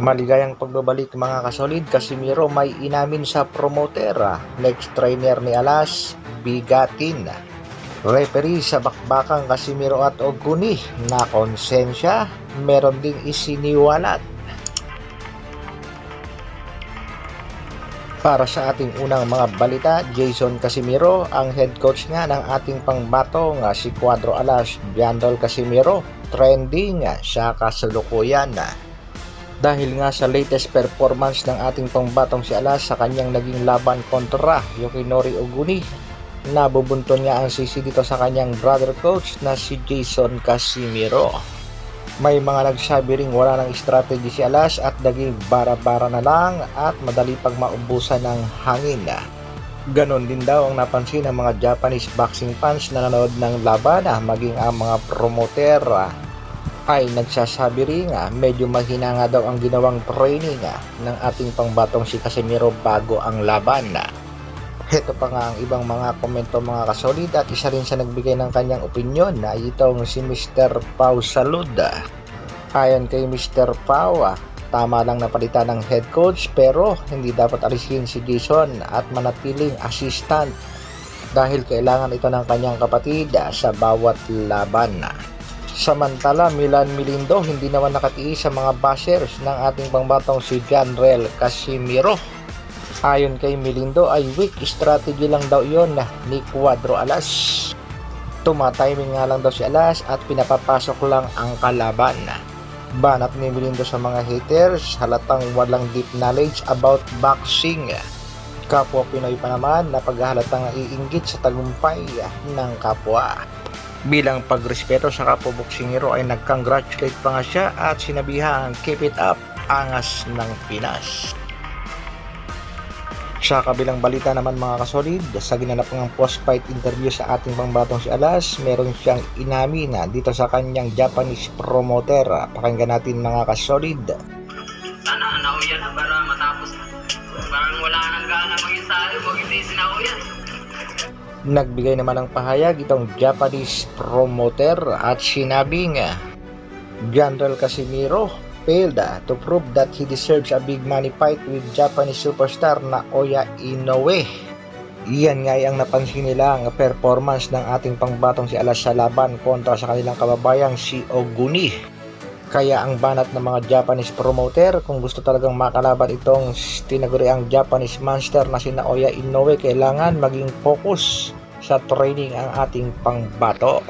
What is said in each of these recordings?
Maligayang pagbabalik mga kasolid. Casimiro may inamin sa promoter. Next trainer ni Alas, bigatin. Referee sa bakbakang Casimiro at Oguni na konsensya, meron ding isiniwalat. Para sa ating unang mga balita, Jason Casimiro, ang head coach nga ng ating pangbatong si Cuadro Alas, Jandol Casimiro, trending sa kasalukuyan. Dahil nga sa latest performance ng ating pangbatong si Alas sa kanyang naging laban kontra Yukinori Oguni, nabubunton nga ang sisi dito sa kanyang brother coach na si Jason Casimiro. May mga nagsabi ring wala ng strategy si Alas at naging bara-bara na lang at madali pag maubusan ng hangin. Ganon din daw ang napansin ng mga Japanese boxing fans na nanood ng laban, maging ang mga promoter ay nagsasabi rin medyo mahina nga daw ang ginawang training ng ating pangbatong si Casimiro bago ang laban. Heto pa nga ang ibang mga komento mga kasolid, at isa rin sa nagbigay ng kanyang opinion na itong si Mr. Pau Salud. Ayon kay Mr. Pau, tama lang napalitan ng head coach pero hindi dapat alisin si Jason at manatiling assistant dahil kailangan ito ng kanyang kapatid sa bawat laban. Samantala, Milan Milindo hindi naman nakatiis sa mga bashers ng ating pangbatong si Janrel Casimiro. Ayon kay Milindo ay weak strategy lang daw yon ni Cuadro Alas. Tumatiming nga lang daw si Alas at pinapapasok lang ang kalaban. Banat ni Milindo sa mga haters, halatang walang deep knowledge about boxing. Kapwa Pinoy pa naman na paghahalatang iinggit sa tagumpay ng kapwa. Bilang pagrespeto sa kapwa boksingero ay nag-congratulate pa nga siya at sinabihang keep it up, angas ng Pinas. Sa kabilang balita naman mga kasolid, sa ginanap ng post-fight interview sa ating pangbatong si Alas, meron siyang inamin dito sa kanyang Japanese promoter. Pakinggan natin mga kasolid. Sana nauyan na para matapos na. Parang wala nang gana mag-isayo pag hindi sinauyan. Nagbigay naman ng pahayag itong Japanese promoter at sinabing Jandol Casimiro failed to prove that he deserves a big money fight with Japanese superstar na Oya Inoue. Iyan nga ang napansin nila ang performance ng ating pangbatong si Alas sa laban kontra sa kanilang kababayang si Oguni. Kaya ang banat ng mga Japanese promoter, kung gusto talagang makalaban itong tinaguriang Japanese monster na si Naoya Inoue, kailangan maging focus sa training ang ating pangbato.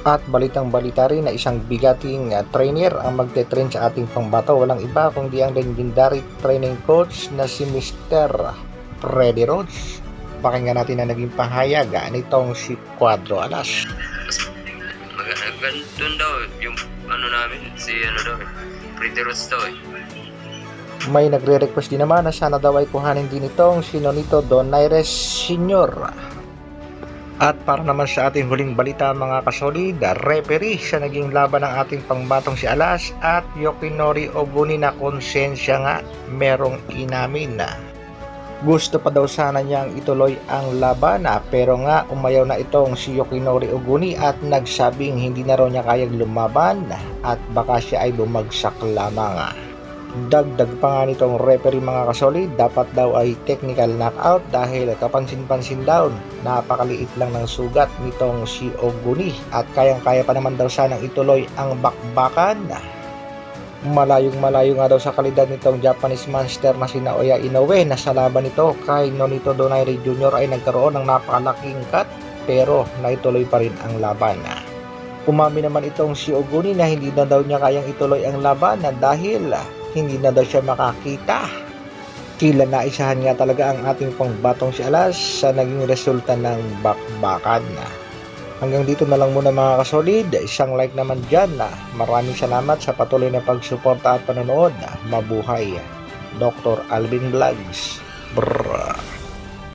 At balitang balita rin na isang bigating trainer ang magte-train sa ating pangbato. Walang iba kundi ang legendary training coach na si Mr. Freddy Rhodes. Pakinggan natin na naging pahayag nitong si Cuadro Alas. Doon daw yung namin, si Freddy Rhodes daw May nagre-request din naman na sana daw ay kuhanin din itong si Nonito Donaires Sr. At para naman sa ating huling balita mga kasolid, referee sa naging laban ng ating pangbatong si Alas at Yukinori Oguni na konsensya nga merong inamin na gusto pa daw sana niyang ituloy ang laban pero nga umayaw na itong si Yukinori Oguni at nagsabing hindi na raw niya kayang lumaban at baka siya ay bumagsak lamang. Dagdag pa nga nitong referee mga kasolid, dapat daw ay technical knockout dahil kapansin-pansin daw napakaliit lang ng sugat nitong si Oguni at kayang-kaya pa naman daw sanang ituloy ang bakbakan. Malayong-malayo nga daw sa kalidad nitong Japanese monster na si Naoya Inoue na sa laban nito kay Nonito Donaire Jr. ay nagkaroon ng napakalaking cut pero naituloy pa rin ang laban. Umami naman itong si Oguni na hindi na daw niya kayang ituloy ang laban dahil hindi na daw siya makakita. Tila naisahan nga talaga ang ating pangbatong si Alas sa naging resulta ng bakbakan. Hanggang dito na lang muna mga kasolid, isang like naman dyan. Maraming salamat sa patuloy na pagsuporta at panonood. Mabuhay, Dr. Alvin Vlogs. Brrr.